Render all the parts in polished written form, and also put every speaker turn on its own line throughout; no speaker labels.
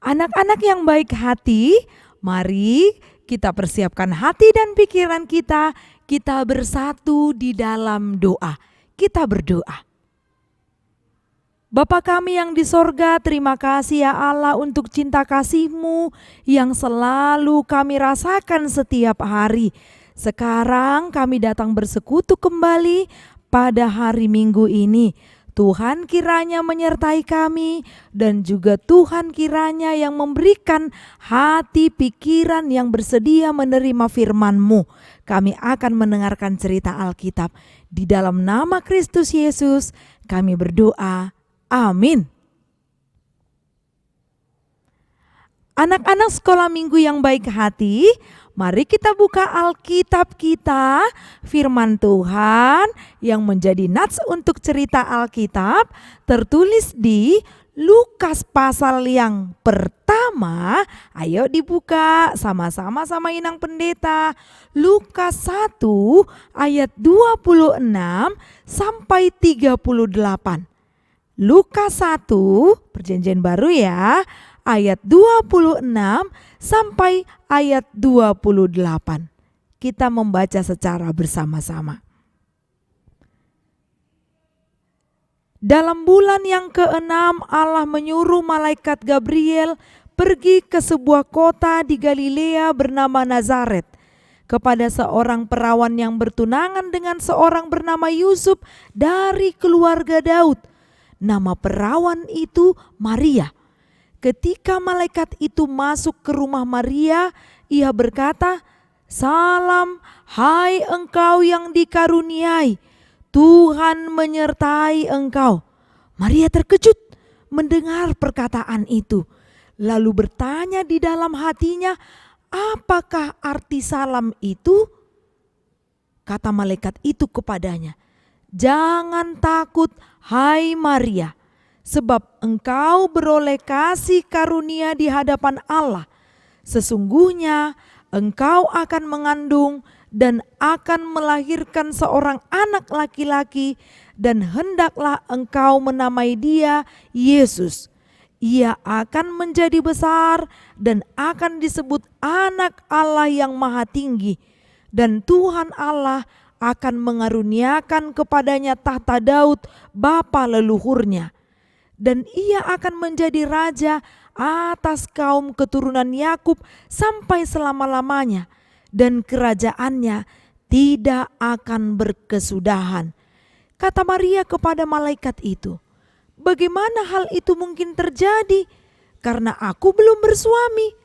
Anak-anak yang baik hati, mari kita persiapkan hati dan pikiran kita bersatu di dalam doa. Kita berdoa. Bapa kami yang di sorga, terima kasih ya Allah untuk cinta kasih-Mu yang selalu kami rasakan setiap hari. Sekarang kami datang bersekutu kembali pada hari Minggu ini. Tuhan kiranya menyertai kami dan juga Tuhan kiranya yang memberikan hati pikiran yang bersedia menerima firman-Mu. Kami akan mendengarkan cerita Alkitab. Di dalam nama Kristus Yesus kami berdoa. Amin. Anak-anak sekolah minggu yang baik hati, mari kita buka Alkitab kita, firman Tuhan yang menjadi nats untuk cerita Alkitab tertulis di Lukas pasal yang pertama. Ayo dibuka sama-sama sama Inang Pendeta. Lukas 1 ayat 26 sampai 38. Lukas 1, perjanjian baru ya, ayat 26 sampai ayat 28. Kita membaca secara bersama-sama. Dalam bulan yang ke-6 Allah menyuruh malaikat Gabriel pergi ke sebuah kota di Galilea bernama Nazaret kepada seorang perawan yang bertunangan dengan seorang bernama Yusuf dari keluarga Daud. Nama perawan itu Maria. Ketika malaikat itu masuk ke rumah Maria, ia berkata, "Salam, hai engkau yang dikaruniai, Tuhan menyertai engkau." Maria terkejut mendengar perkataan itu, lalu bertanya di dalam hatinya, "Apakah arti salam itu?" Kata malaikat itu kepadanya, "Jangan takut, hai Maria, sebab engkau beroleh kasih karunia di hadapan Allah. Sesungguhnya engkau akan mengandung dan akan melahirkan seorang anak laki-laki, dan hendaklah engkau menamai dia Yesus. Ia akan menjadi besar dan akan disebut anak Allah yang maha tinggi, dan Tuhan Allah akan mengaruniakan kepadanya tahta Daud bapa leluhurnya. Dan ia akan menjadi raja atas kaum keturunan Yakub sampai selama-lamanya, dan kerajaannya tidak akan berkesudahan." Kata Maria kepada malaikat itu, "Bagaimana hal itu mungkin terjadi? Karena aku belum bersuami."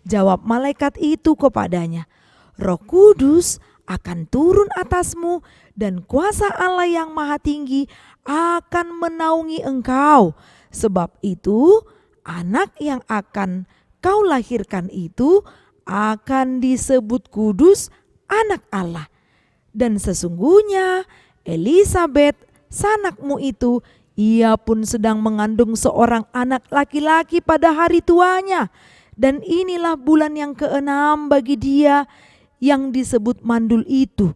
Jawab malaikat itu kepadanya, "Roh Kudus akan turun atasmu dan kuasa Allah yang maha tinggi akan menaungi engkau. Sebab itu anak yang akan kau lahirkan itu akan disebut kudus, anak Allah. Dan sesungguhnya Elisabet sanakmu itu, ia pun sedang mengandung seorang anak laki-laki pada hari tuanya. Dan inilah bulan yang ke-6 bagi dia yang disebut mandul itu.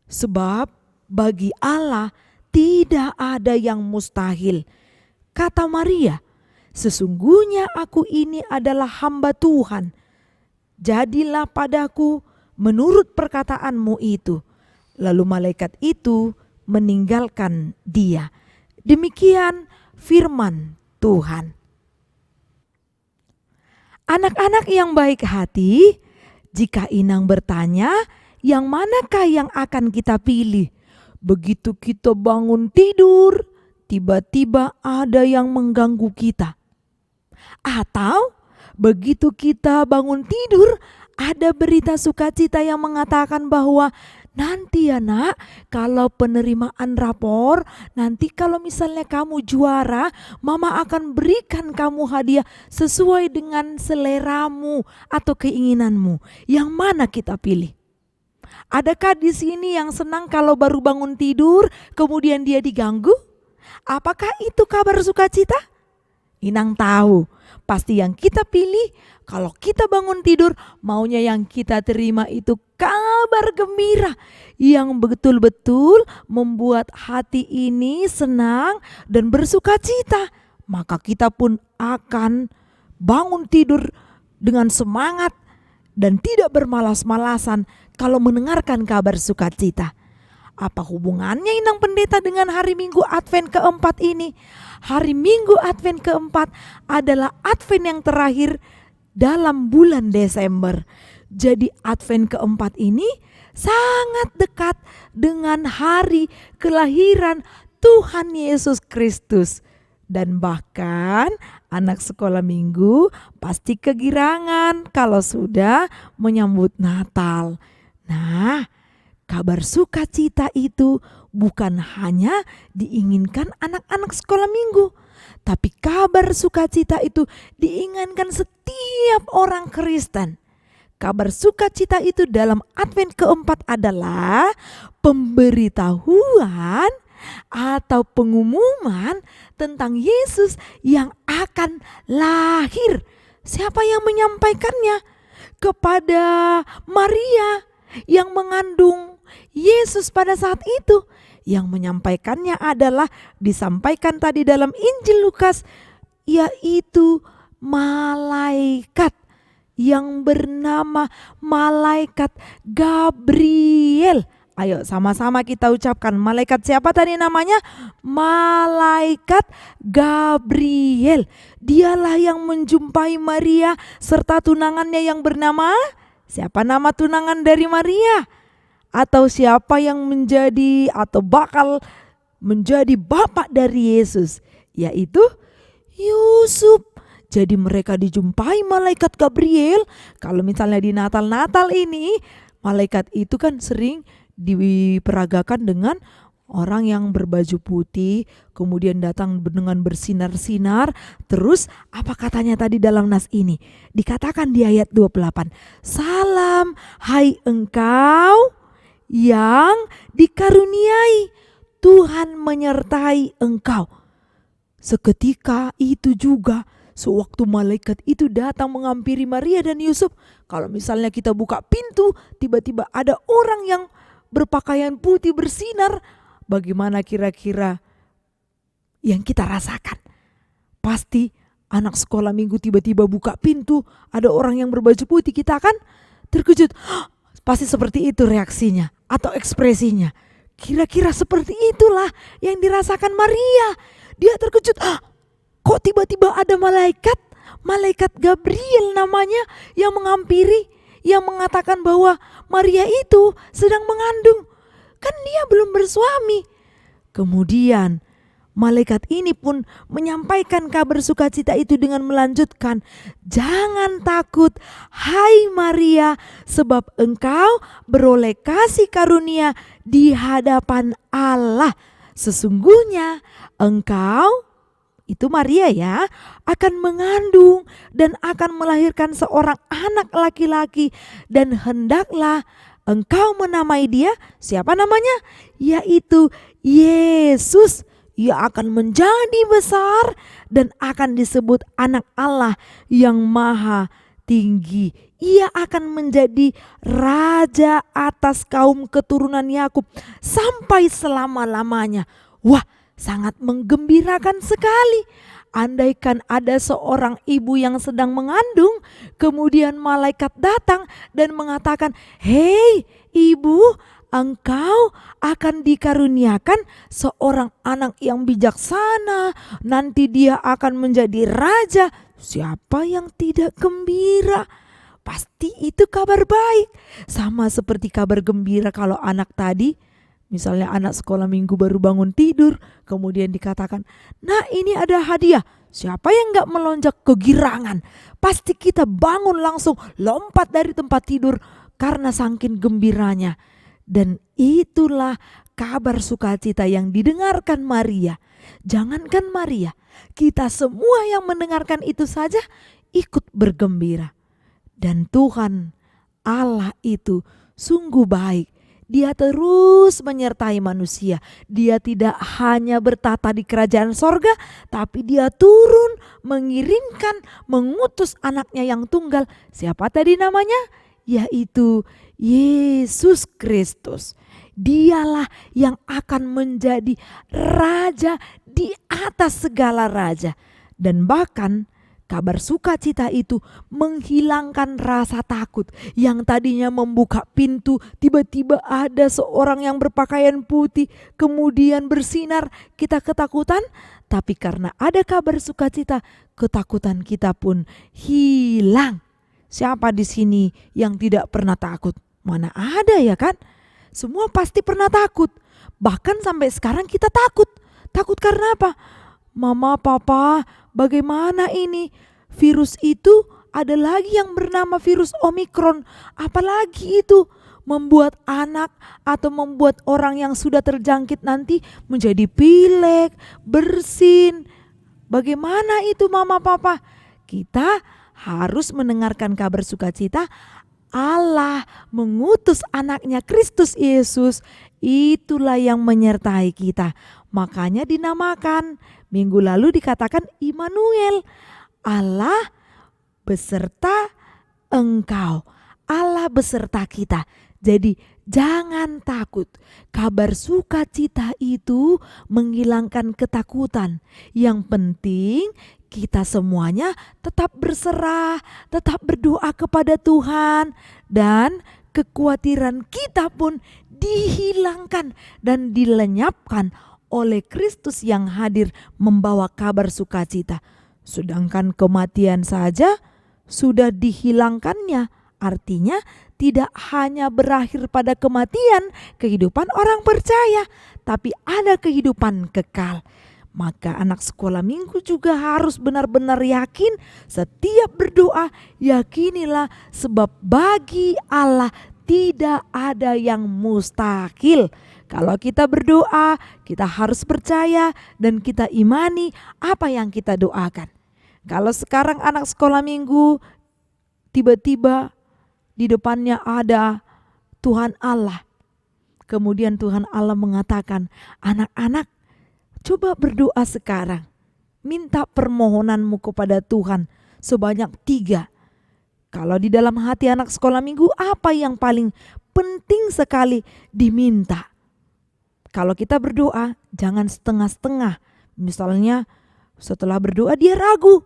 Sebab bagi Allah tidak ada yang mustahil." Kata Maria, "Sesungguhnya aku ini adalah hamba Tuhan. Jadilah padaku menurut perkataanmu itu." Lalu malaikat itu meninggalkan dia. Demikian firman Tuhan. Anak-anak yang baik hati, jika Inang bertanya, yang manakah yang akan kita pilih? Begitu kita bangun tidur, tiba-tiba ada yang mengganggu kita. Atau begitu kita bangun tidur, ada berita sukacita yang mengatakan bahwa nanti ya nak, kalau penerimaan rapor, nanti kalau misalnya kamu juara, mama akan berikan kamu hadiah sesuai dengan seleramu atau keinginanmu. Yang mana kita pilih? Adakah di sini yang senang kalau baru bangun tidur kemudian dia diganggu? Apakah itu kabar sukacita? Inang tahu, pasti yang kita pilih kalau kita bangun tidur maunya yang kita terima itu kabar gembira yang betul-betul membuat hati ini senang dan bersukacita. Maka kita pun akan bangun tidur dengan semangat dan tidak bermalas-malasan kalau mendengarkan kabar sukacita. Apa hubungannya Inang Pendeta dengan hari Minggu Advent keempat ini? Hari Minggu Advent keempat adalah Advent yang terakhir dalam bulan Desember. Jadi Advent keempat ini sangat dekat dengan hari kelahiran Tuhan Yesus Kristus. Dan bahkan anak sekolah minggu pasti kegirangan kalau sudah menyambut Natal. Nah, kabar sukacita itu bukan hanya diinginkan anak-anak sekolah minggu, tapi kabar sukacita itu diinginkan setiap orang Kristen. Kabar sukacita itu dalam Advent keempat adalah pemberitahuan atau pengumuman tentang Yesus yang akan lahir. Siapa yang menyampaikannya? Kepada Maria yang mengandung Yesus pada saat itu. Yang menyampaikannya adalah disampaikan tadi dalam Injil Lukas, yaitu malaikat yang bernama malaikat Gabriel. Ayo sama-sama kita ucapkan, malaikat siapa tadi namanya? Malaikat Gabriel. Dialah yang menjumpai Maria serta tunangannya yang bernama, siapa nama tunangan dari Maria? Atau siapa yang menjadi atau bakal menjadi bapak dari Yesus? Yaitu Yusuf. Jadi mereka dijumpai malaikat Gabriel. Kalau misalnya di Natal-Natal ini, malaikat itu kan sering diperagakan dengan orang yang berbaju putih, kemudian datang dengan bersinar-sinar. Terus apa katanya tadi dalam nas ini? Dikatakan di ayat 28, salam hai engkau yang dikaruniai, Tuhan menyertai engkau. Seketika itu juga, sewaktu malaikat itu datang menghampiri Maria dan Yusuf, kalau misalnya kita buka pintu, tiba-tiba ada orang yang berpakaian putih bersinar, bagaimana kira-kira yang kita rasakan? Pasti anak sekolah minggu tiba-tiba buka pintu, ada orang yang berbaju putih, kita akan terkejut. Pasti seperti itu reaksinya atau ekspresinya. Kira-kira seperti itulah yang dirasakan Maria. Dia terkejut, kok tiba-tiba ada malaikat Gabriel namanya yang menghampiri, yang mengatakan bahwa Maria itu sedang mengandung. Kan dia belum bersuami. Kemudian malaikat ini pun menyampaikan kabar sukacita itu dengan melanjutkan, jangan takut hai Maria, sebab engkau beroleh kasih karunia di hadapan Allah. Sesungguhnya engkau, itu Maria ya, akan mengandung dan akan melahirkan seorang anak laki-laki, dan hendaklah engkau menamai dia, siapa namanya? Yaitu Yesus. Ia akan menjadi besar dan akan disebut anak Allah yang maha tinggi. Ia akan menjadi raja atas kaum keturunan Yakub sampai selama-lamanya. Wah, sangat menggembirakan sekali. Andaikan ada seorang ibu yang sedang mengandung, kemudian malaikat datang dan mengatakan, hei ibu, engkau akan dikaruniakan seorang anak yang bijaksana, nanti dia akan menjadi raja. Siapa yang tidak gembira? Pasti itu kabar baik. Sama seperti kabar gembira kalau anak tadi, misalnya anak sekolah minggu baru bangun tidur, kemudian dikatakan, nah ini ada hadiah. Siapa yang gak melonjak kegirangan? Pasti kita bangun langsung lompat dari tempat tidur karena saking gembiranya. Dan itulah kabar sukacita yang didengarkan Maria. Jangankan Maria, kita semua yang mendengarkan itu saja ikut bergembira. Dan Tuhan Allah itu sungguh baik. Dia terus menyertai manusia. Dia tidak hanya bertata di kerajaan sorga, tapi dia turun mengirimkan, mengutus anaknya yang tunggal. Siapa tadi namanya? Yaitu Yesus Kristus. Dialah yang akan menjadi raja di atas segala raja. Dan bahkan Kabar sukacita itu menghilangkan rasa takut. Yang tadinya membuka pintu, tiba-tiba ada seorang yang berpakaian putih, kemudian bersinar, kita ketakutan. Tapi karena ada kabar sukacita, ketakutan kita pun hilang. Siapa di sini yang tidak pernah takut? Mana ada ya kan? Semua pasti pernah takut. Bahkan sampai sekarang kita takut. Takut karena apa? Mama, papa, bagaimana ini? Virus itu ada lagi yang bernama virus Omikron. Apalagi itu membuat anak atau membuat orang yang sudah terjangkit nanti menjadi pilek, bersin. Bagaimana itu mama, papa? Kita harus mendengarkan kabar sukacita. Allah mengutus anaknya Kristus Yesus, itulah yang menyertai kita. Makanya dinamakan, minggu lalu dikatakan Immanuel, Allah beserta engkau, Allah beserta kita. Jadi jangan takut. Kabar sukacita itu menghilangkan ketakutan. Yang penting kita semuanya tetap berserah, tetap berdoa kepada Tuhan, dan kekhawatiran kita pun dihilangkan dan dilenyapkan oleh Kristus yang hadir membawa kabar sukacita. Sedangkan kematian saja sudah dihilangkannya. Artinya tidak hanya berakhir pada kematian, kehidupan orang percaya, tapi ada kehidupan kekal. Maka anak sekolah minggu juga harus benar-benar yakin, setiap berdoa yakinilah, sebab bagi Allah tidak ada yang mustahil. Kalau kita berdoa, kita harus percaya dan kita imani apa yang kita doakan. Kalau sekarang anak sekolah minggu tiba-tiba di depannya ada Tuhan Allah. Kemudian Tuhan Allah mengatakan, anak-anak, coba berdoa sekarang. Minta permohonanmu kepada Tuhan sebanyak 3. Kalau di dalam hati anak sekolah minggu, apa yang paling penting sekali diminta? Kalau kita berdoa, jangan setengah-setengah. Misalnya setelah berdoa dia ragu,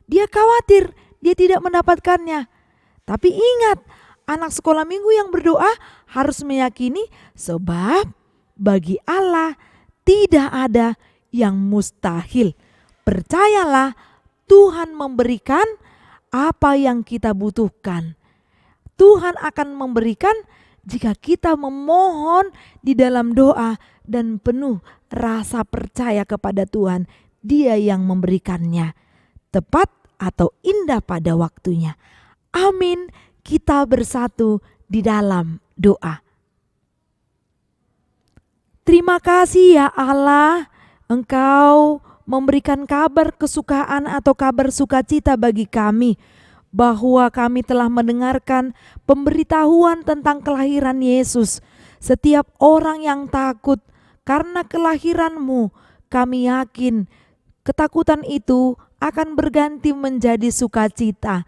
dia khawatir, dia tidak mendapatkannya. Tapi ingat, anak sekolah minggu yang berdoa harus meyakini, sebab bagi Allah tidak ada yang mustahil. Percayalah, Tuhan memberikan apa yang kita butuhkan. Tuhan akan memberikan jika kita memohon di dalam doa dan penuh rasa percaya kepada Tuhan. Dia yang memberikannya, tepat atau indah pada waktunya. Amin. Kita bersatu di dalam doa. Terima kasih ya Allah, Engkau memberikan kabar kesukaan atau kabar sukacita bagi kami, bahwa kami telah mendengarkan pemberitahuan tentang kelahiran Yesus. Setiap orang yang takut karena kelahiran-Mu, kami yakin ketakutan itu akan berganti menjadi sukacita.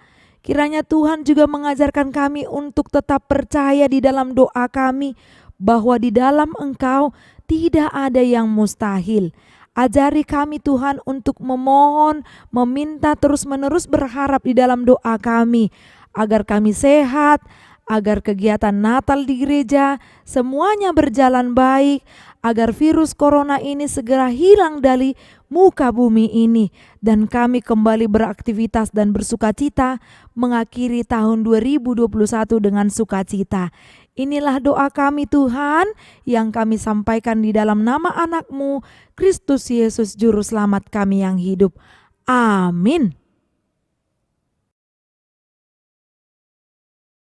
Kiranya Tuhan juga mengajarkan kami untuk tetap percaya di dalam doa kami, bahwa di dalam Engkau tidak ada yang mustahil. Ajari kami Tuhan untuk memohon, meminta terus-menerus, berharap di dalam doa kami, agar kami sehat, agar kegiatan Natal di gereja semuanya berjalan baik, agar virus corona ini segera hilang dari muka bumi ini, dan kami kembali beraktivitas dan bersukacita mengakhiri tahun 2021 dengan sukacita. Inilah doa kami Tuhan yang kami sampaikan di dalam nama anak-Mu, Kristus Yesus Juru Selamat kami yang hidup. Amin.